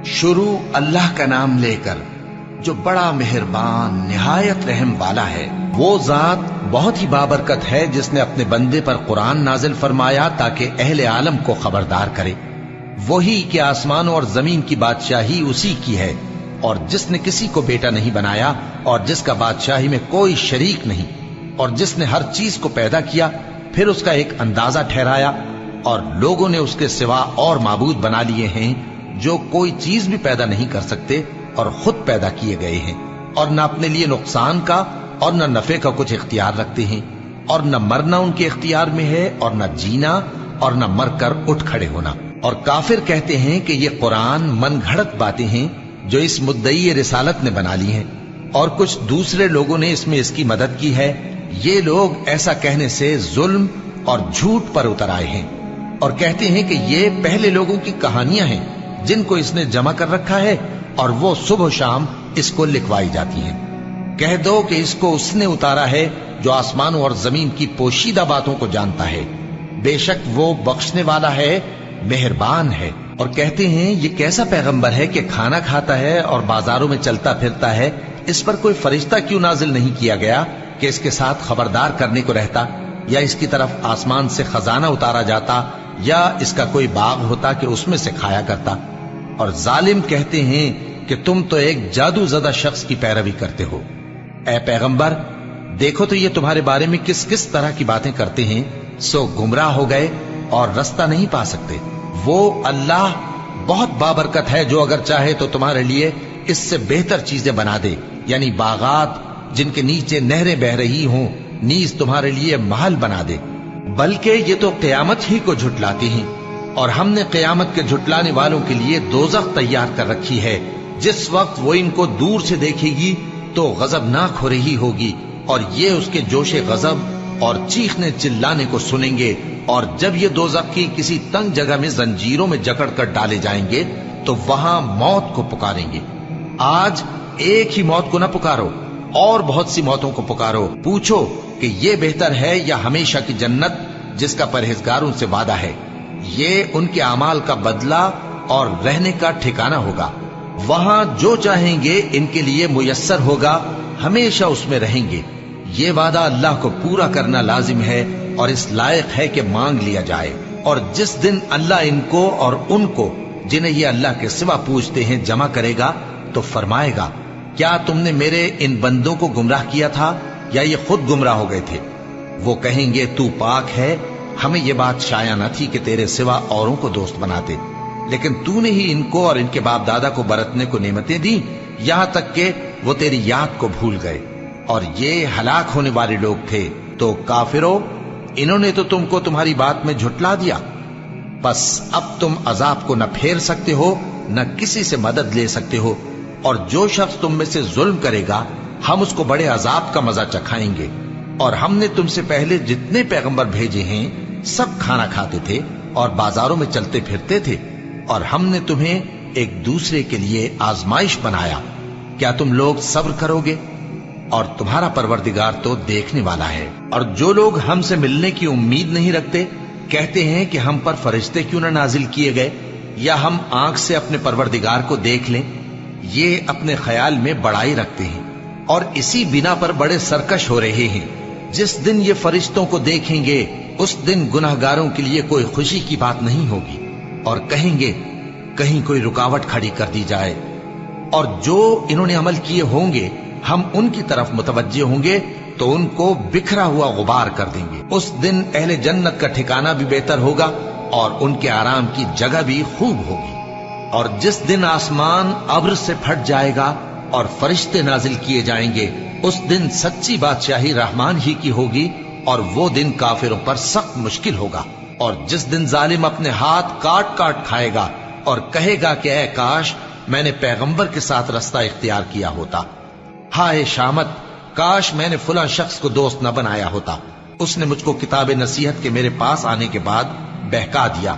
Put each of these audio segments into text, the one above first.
شروع اللہ کا نام لے کر جو بڑا مہربان نہایت رحم والا ہے۔ وہ ذات بہت ہی بابرکت ہے جس نے اپنے بندے پر قرآن نازل فرمایا تاکہ اہل عالم کو خبردار کرے۔ وہی کہ آسمانوں اور زمین کی بادشاہی اسی کی ہے، اور جس نے کسی کو بیٹا نہیں بنایا اور جس کا بادشاہی میں کوئی شریک نہیں، اور جس نے ہر چیز کو پیدا کیا پھر اس کا ایک اندازہ ٹھہرایا، اور لوگوں نے اس کے سوا اور معبود بنا لیے ہیں جو کوئی چیز بھی پیدا نہیں کر سکتے اور خود پیدا کیے گئے ہیں، اور نہ اپنے لیے نقصان کا اور نہ نفع کا کچھ اختیار رکھتے ہیں، اور نہ مرنا ان کے اختیار میں ہے اور نہ جینا اور نہ مر کر اٹھ کھڑے ہونا۔ اور کافر کہتے ہیں کہ یہ قرآن من گھڑت باتیں ہیں جو اس مدعی رسالت نے بنا لی ہیں، اور کچھ دوسرے لوگوں نے اس میں اس کی مدد کی ہے۔ یہ لوگ ایسا کہنے سے ظلم اور جھوٹ پر اتر آئے ہیں، اور کہتے ہیں کہ یہ پہلے لوگوں کی کہانیاں ہیں جن کو اس نے جمع کر رکھا ہے، اور وہ صبح و شام اس کو لکھوائی جاتی ہیں۔ کہہ دو کہ اس کو اس نے اتارا ہے جو آسمانوں اور زمین کی پوشیدہ باتوں کو جانتا ہے، بے شک وہ بخشنے والا ہے، مہربان ہے۔ اور کہتے ہیں یہ کیسا پیغمبر ہے کہ کھانا کھاتا ہے اور بازاروں میں چلتا پھرتا ہے، اس پر کوئی فرشتہ کیوں نازل نہیں کیا گیا کہ اس کے ساتھ خبردار کرنے کو رہتا، یا اس کی طرف آسمان سے خزانہ اتارا جاتا، یا اس کا کوئی باغ ہوتا کہ اس میں سے کھایا کرتا۔ اور ظالم کہتے ہیں کہ تم تو ایک جادو زدہ شخص کی پیروی کرتے ہو۔ اے پیغمبر دیکھو تو یہ تمہارے بارے میں کس کس طرح کی باتیں کرتے ہیں، سو گمراہ ہو گئے اور رستہ نہیں پا سکتے۔ وہ اللہ بہت بابرکت ہے جو اگر چاہے تو تمہارے لیے اس سے بہتر چیزیں بنا دے، یعنی باغات جن کے نیچے نہریں بہ رہی ہوں، نیز تمہارے لیے محل بنا دے۔ بلکہ یہ تو قیامت ہی کو جھٹلاتے ہیں، اور ہم نے قیامت کے جھٹلانے والوں کے لیے دوزخ تیار کر رکھی ہے، جس وقت وہ ان کو دور سے دیکھے گی تو غضبناک ہو رہی ہوگی، اور یہ اس کے جوش غضب اور چیخنے چلانے کو سنیں گے۔ اور جب یہ دوزخ کی کسی تنگ جگہ میں زنجیروں میں جکڑ کر ڈالے جائیں گے تو وہاں موت کو پکاریں گے۔ آج ایک ہی موت کو نہ پکارو، اور بہت سی موتوں کو پکارو، پوچھو کہ یہ بہتر ہے یا ہمیشہ کی جنت جس کا پرہیزگاروں سے وعدہ ہے۔ یہ ان کے اعمال کا بدلہ اور رہنے کا ٹھکانہ ہوگا، وہاں جو چاہیں گے ان کے لیے میسر ہوگا، ہمیشہ اس میں رہیں گے۔ یہ وعدہ اللہ کو پورا کرنا لازم ہے اور اس لائق ہے کہ مانگ لیا جائے۔ اور جس دن اللہ ان کو اور ان کو جنہیں یہ اللہ کے سوا پوچھتے ہیں جمع کرے گا تو فرمائے گا، کیا تم نے میرے ان بندوں کو گمراہ کیا تھا یا یہ خود گمراہ ہو گئے تھے؟ وہ کہیں گے تو پاک ہے، ہمیں یہ بات شایع نہ تھی کہ تیرے سوا اوروں کو دوست بناتے، لیکن تو نے ہی ان کو اور ان کے باپ دادا کو برتنے کو نعمتیں دی، یہاں تک کہ وہ تیری یاد کو بھول گئے، اور یہ ہلاک ہونے والے لوگ تھے۔ تو کافرو، انہوں نے تو تم کو تمہاری بات میں جھٹلا دیا، بس اب تم عذاب کو نہ پھیر سکتے ہو نہ کسی سے مدد لے سکتے ہو، اور جو شخص تم میں سے ظلم کرے گا ہم اس کو بڑے عذاب کا مزہ چکھائیں گے۔ اور ہم نے تم سے پہلے جتنے پیغمبر بھیجے ہیں سب کھانا کھاتے تھے اور بازاروں میں چلتے پھرتے تھے، اور ہم نے تمہیں ایک دوسرے کے لیے آزمائش بنایا، کیا تم لوگ صبر کرو گے؟ اور تمہارا پروردگار تو دیکھنے والا ہے۔ اور جو لوگ ہم سے ملنے کی امید نہیں رکھتے کہتے ہیں کہ ہم پر فرشتے کیوں نہ نازل کیے گئے، یا ہم آنکھ سے اپنے پروردگار کو دیکھ لیں۔ یہ اپنے خیال میں بڑائی رکھتے ہیں اور اسی بنا پر بڑے سرکش ہو رہے ہیں۔ جس دن یہ فرشتوں کو دیکھیں گے اس دن گناہگاروں کے لیے کوئی خوشی کی بات نہیں ہوگی، اور کہیں گے کہیں کوئی رکاوٹ کھڑی کر دی جائے۔ اور جو انہوں نے عمل کیے ہوں گے ہم ان کی طرف متوجہ ہوں گے تو ان کو بکھرا ہوا غبار کر دیں گے۔ اس دن اہل جنت کا ٹھکانہ بھی بہتر ہوگا اور ان کے آرام کی جگہ بھی خوب ہوگی۔ اور جس دن آسمان ابر سے پھٹ جائے گا اور فرشتے نازل کیے جائیں گے، اس دن سچی بادشاہی رحمان ہی کی ہوگی، اور وہ دن کافروں پر سخت مشکل ہوگا۔ اور جس دن ظالم اپنے ہاتھ کاٹ کاٹ کھائے گا اور کہے گا کہ اے کاش میں نے پیغمبر کے ساتھ رستہ اختیار کیا ہوتا، ہائے شامت، کاش میں نے فلاں شخص کو دوست نہ بنایا ہوتا، اس نے مجھ کو کتاب نصیحت کے میرے پاس آنے کے بعد بہکا دیا۔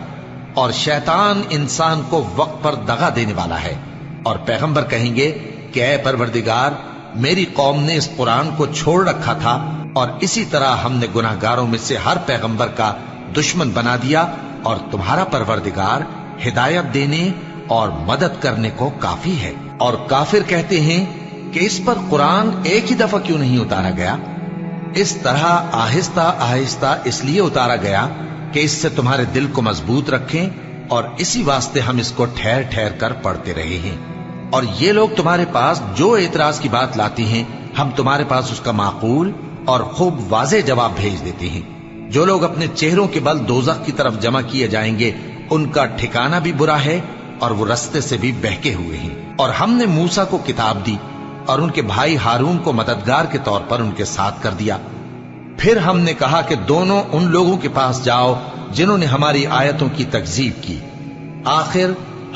اور شیطان انسان کو وقت پر دغا دینے والا ہے۔ اور پیغمبر کہیں گے کہ اے پروردگار، میری قوم نے اس قرآن کو چھوڑ رکھا تھا، اور اسی طرح ہم نے گناہگاروں میں سے ہر پیغمبر کا دشمن بنا دیا، اور تمہارا پروردگار ہدایت دینے اور مدد کرنے کو کافی ہے۔ اور کافر کہتے ہیں کہ اس پر قرآن ایک ہی دفعہ کیوں نہیں اتارا گیا؟ اس طرح آہستہ آہستہ اس لیے اتارا گیا کہ اس سے تمہارے دل کو مضبوط رکھیں، اور اسی واسطے ہم اس کو ٹھہر ٹھہر کر پڑھتے رہے ہیں۔ اور یہ لوگ تمہارے پاس جو اعتراض کی بات لاتی ہیں، ہم تمہارے پاس اس کا معقول اور خوب واضح جواب بھیج دیتے ہیں۔ جو لوگ اپنے چہروں کے بل دوزخ کی طرف جمع کیے جائیں گے، ان کا ٹھکانہ بھی برا ہے اور وہ رستے سے بھی بہکے ہوئے ہیں۔ اور ہم نے موسیٰ کو کتاب دی اور ان کے بھائی ہارون کو مددگار کے طور پر ان کے ساتھ کر دیا۔ پھر ہم نے کہا کہ دونوں ان لوگوں کے پاس جاؤ جنہوں نے ہماری آیتوں کی تکذیب کی۔ آخر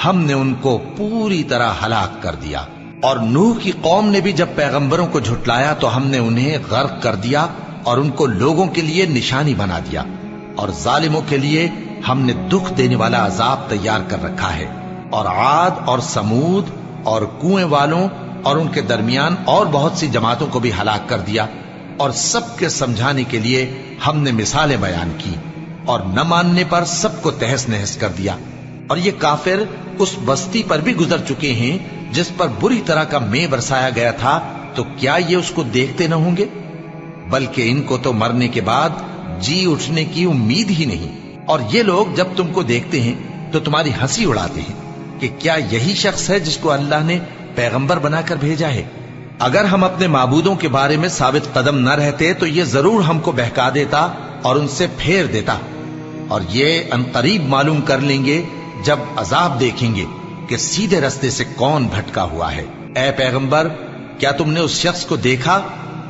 ہم نے ان کو پوری طرح ہلاک کر دیا۔ اور نوح کی قوم نے بھی جب پیغمبروں کو جھٹلایا تو ہم نے انہیں غرق کر دیا اور ان کو لوگوں کے لیے نشانی بنا دیا، اور ظالموں کے لیے ہم نے دکھ دینے والا عذاب تیار کر رکھا ہے۔ اور عاد اور سمود اور کنویں والوں اور ان کے درمیان اور بہت سی جماعتوں کو بھی ہلاک کر دیا، اور سب کے سمجھانے کے لیے ہم نے مثالیں بیان کی، اور نہ ماننے پر سب کو تہس نہس کر دیا۔ اور یہ کافر اس بستی پر بھی گزر چکے ہیں جس پر بری طرح کا مے برسایا گیا تھا، تو کیا یہ اس کو دیکھتے نہ ہوں گے؟ بلکہ ان کو تو مرنے کے بعد جی اٹھنے کی امید ہی نہیں۔ اور یہ لوگ جب تم کو دیکھتے ہیں تو تمہاری ہنسی اڑاتے ہیں کہ کیا یہی شخص ہے جس کو اللہ نے پیغمبر بنا کر بھیجا ہے؟ اگر ہم اپنے معبودوں کے بارے میں ثابت قدم نہ رہتے تو یہ ضرور ہم کو بہکا دیتا اور ان سے پھیر دیتا، اور یہ عنقریب معلوم کر لیں گے جب عذاب دیکھیں گے کہ سیدھے رستے سے کون بھٹکا ہوا ہے۔ اے پیغمبر، کیا تم نے اس شخص کو دیکھا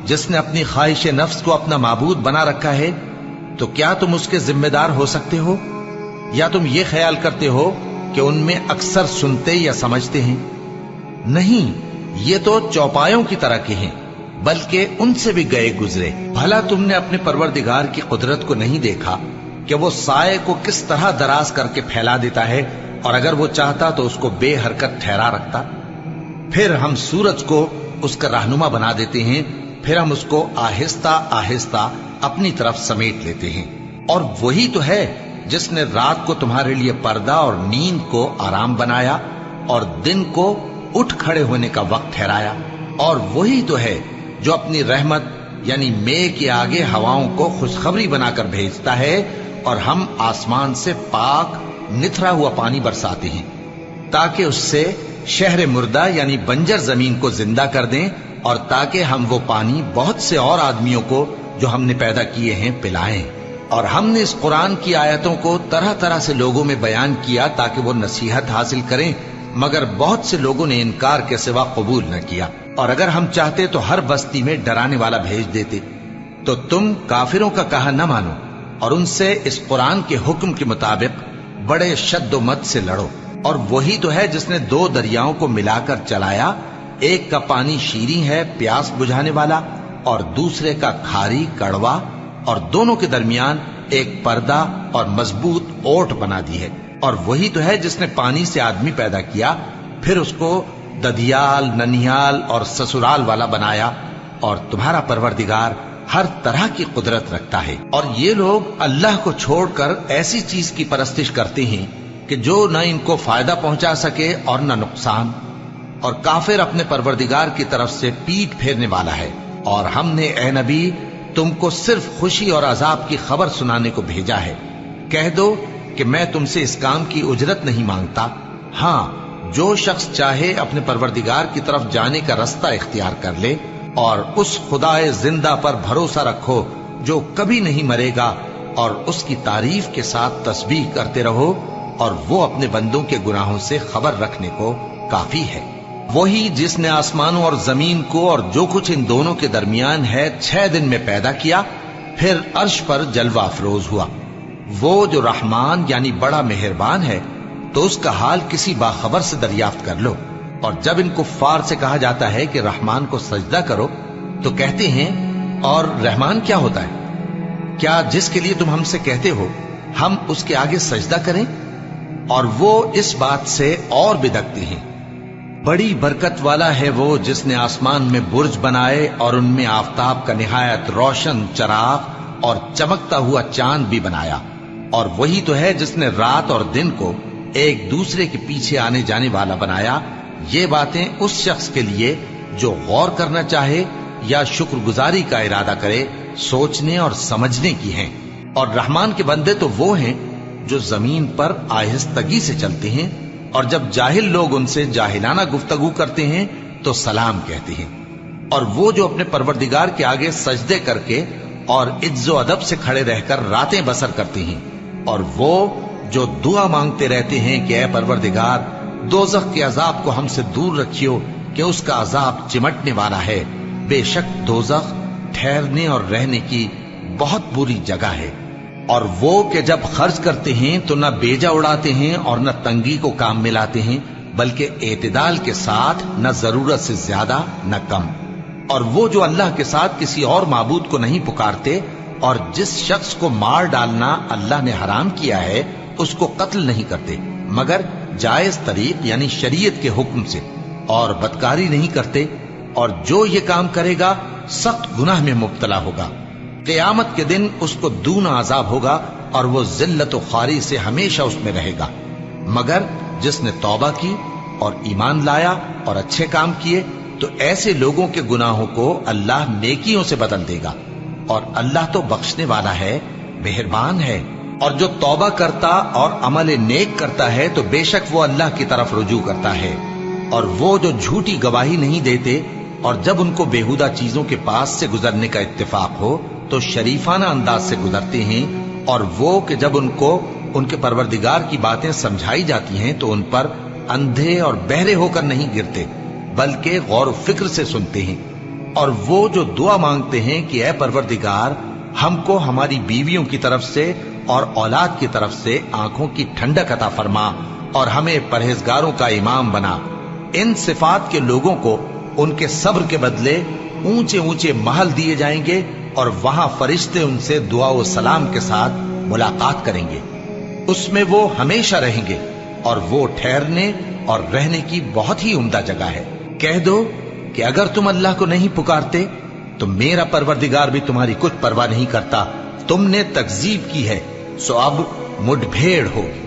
جس نے اپنی خواہش نفس کو اپنا معبود بنا رکھا ہے؟ تو کیا تم اس کے ذمہ دار ہو سکتے ہو؟ یا تم یہ خیال کرتے ہو کہ ان میں اکثر سنتے یا سمجھتے ہیں؟ نہیں، یہ تو چوپایوں کی طرح کے ہیں، بلکہ ان سے بھی گئے گزرے۔ بھلا تم نے اپنے پروردگار کی قدرت کو نہیں دیکھا کہ وہ سائے کو کس طرح دراز کر کے پھیلا دیتا ہے، اور اگر وہ چاہتا تو اس کو بے حرکت ٹھہرا رکھتا؟ پھر ہم سورج کو اس کا رہنما بنا دیتے ہیں، پھر ہم اس کو آہستہ آہستہ اپنی طرف سمیٹ لیتے ہیں۔ اور وہی تو ہے جس نے رات کو تمہارے لیے پردہ اور نیند کو آرام بنایا، اور دن کو اٹھ کھڑے ہونے کا وقت ٹھہرایا۔ اور وہی تو ہے جو اپنی رحمت یعنی مے کے آگے ہواؤں کو خوشخبری بنا کر بھیجتا ہے، اور ہم آسمان سے پاک نتھرا ہوا پانی برساتے ہیں تاکہ اس سے شہر مردہ یعنی بنجر زمین کو زندہ کر دیں، اور تاکہ ہم وہ پانی بہت سے اور آدمیوں کو جو ہم نے پیدا کیے ہیں پلائیں۔ اور ہم نے اس قرآن کی آیتوں کو طرح طرح سے لوگوں میں بیان کیا تاکہ وہ نصیحت حاصل کریں، مگر بہت سے لوگوں نے انکار کے سوا قبول نہ کیا۔ اور اگر ہم چاہتے تو ہر بستی میں ڈرانے والا بھیج دیتے۔ تو تم کافروں کا کہا نہ مانو اور ان سے اس قرآن کے حکم کے مطابق بڑے شد و مت سے لڑو۔ اور وہی تو ہے جس نے دو دریاؤں کو ملا کر چلایا، ایک کا پانی شیریں ہے پیاس بجھانے والا، اور دوسرے کا کھاری کڑوا، اور دونوں کے درمیان ایک پردہ اور مضبوط اوٹ بنا دی ہے۔ اور وہی تو ہے جس نے پانی سے آدمی پیدا کیا، پھر اس کو ددیال، ننیال اور سسرال والا بنایا، اور تمہارا پروردگار ہر طرح کی قدرت رکھتا ہے۔ اور یہ لوگ اللہ کو چھوڑ کر ایسی چیز کی پرستش کرتے ہیں کہ جو نہ ان کو فائدہ پہنچا سکے اور نہ نقصان، اور کافر اپنے پروردگار کی طرف سے پیٹ پھیرنے والا ہے۔ اور ہم نے اے نبی تم کو صرف خوشی اور عذاب کی خبر سنانے کو بھیجا ہے۔ کہہ دو کہ میں تم سے اس کام کی اجرت نہیں مانگتا، ہاں جو شخص چاہے اپنے پروردگار کی طرف جانے کا رستہ اختیار کر لے، اور اس خدائے زندہ پر بھروسہ رکھو جو کبھی نہیں مرے گا، اور اس کی تعریف کے ساتھ تسبیح کرتے رہو، اور وہ اپنے بندوں کے گناہوں سے خبر رکھنے کو کافی ہے۔ وہی جس نے آسمانوں اور زمین کو اور جو کچھ ان دونوں کے درمیان ہے 6 دن میں پیدا کیا، پھر عرش پر جلوہ افروز ہوا۔ وہ جو رحمان یعنی بڑا مہربان ہے، تو اس کا حال کسی باخبر سے دریافت کر لو۔ اور جب ان کفار سے کہا جاتا ہے کہ رحمان کو سجدہ کرو، تو کہتے ہیں اور رحمان کیا ہوتا ہے؟ کیا جس کے لیے تم ہم سے کہتے ہو ہم اس کے آگے سجدہ کریں؟ اور وہ اس بات سے اور بدکتے ہیں۔ بڑی برکت والا ہے وہ جس نے آسمان میں برج بنائے اور ان میں آفتاب کا نہایت روشن چراغ اور چمکتا ہوا چاند بھی بنایا۔ اور وہی تو ہے جس نے رات اور دن کو ایک دوسرے کے پیچھے آنے جانے والا بنایا، یہ باتیں اس شخص کے لیے جو غور کرنا چاہے یا شکر گزاری کا ارادہ کرے سوچنے اور سمجھنے کی ہیں۔ اور رحمان کے بندے تو وہ ہیں جو زمین پر آہستگی سے چلتے ہیں، اور جب جاہل لوگ ان سے جاہلانہ گفتگو کرتے ہیں تو سلام کہتے ہیں۔ اور وہ جو اپنے پروردگار کے آگے سجدے کر کے اور عز و ادب سے کھڑے رہ کر راتیں بسر کرتے ہیں، اور وہ جو دعا مانگتے رہتے ہیں کہ اے پروردگار دوزخ کے عذاب کو ہم سے دور رکھیو کہ اس کا عذاب چمٹنے والا ہے، بے شک دوزخ ٹھہرنے اور رہنے کی بہت بری جگہ ہے۔ اور وہ کہ جب خرچ کرتے ہیں تو نہ بیجا اڑاتے ہیں اور نہ تنگی کو کام میں لاتے ہیں، بلکہ اعتدال کے ساتھ، نہ ضرورت سے زیادہ نہ کم۔ اور وہ جو اللہ کے ساتھ کسی اور معبود کو نہیں پکارتے، اور جس شخص کو مار ڈالنا اللہ نے حرام کیا ہے اس کو قتل نہیں کرتے مگر جائز طریق یعنی شریعت کے حکم سے، اور بدکاری نہیں کرتے، اور جو یہ کام کرے گا سخت گناہ میں مبتلا ہوگا۔ قیامت کے دن اس کو دونا عذاب ہوگا اور وہ ذلت و خواری سے ہمیشہ اس میں رہے گا، مگر جس نے توبہ کی اور ایمان لایا اور اچھے کام کیے تو ایسے لوگوں کے گناہوں کو اللہ نیکیوں سے بدل دے گا، اور اللہ تو بخشنے والا ہے، مہربان ہے۔ اور جو توبہ کرتا اور عمل نیک کرتا ہے تو بے شک وہ اللہ کی طرف رجوع کرتا ہے۔ اور وہ جو جھوٹی گواہی نہیں دیتے اور جب ان کو بیہودہ چیزوں کے پاس سے گزرنے کا اتفاق ہو تو شریفانہ انداز سے گزرتے ہیں، اور وہ کہ جب ان کو ان کے پروردگار کی باتیں سمجھائی جاتی ہیں تو ان پر اندھے اور بہرے ہو کر نہیں گرتے بلکہ غور و فکر سے سنتے ہیں۔ اور وہ جو دعا مانگتے ہیں کہ اے پروردگار ہم کو ہماری بیویوں کی طرف سے اور اولاد کی طرف سے آنکھوں کی ٹھنڈک عطا فرما اور ہمیں پرہیزگاروں کا امام بنا، ان صفات کے لوگوں کو ان کے صبر کے بدلے اونچے اونچے محل دیے جائیں گے، اور وہاں فرشتے ان سے دعا و سلام کے ساتھ ملاقات کریں گے، اس میں وہ ہمیشہ رہیں گے، اور وہ ٹھہرنے اور رہنے کی بہت ہی عمدہ جگہ ہے۔ کہہ دو کہ اگر تم اللہ کو نہیں پکارتے تو میرا پروردگار بھی تمہاری کچھ پرواہ نہیں کرتا، تم نے تکذیب کی ہے سو اب مڈ بھیڑ ہوگی۔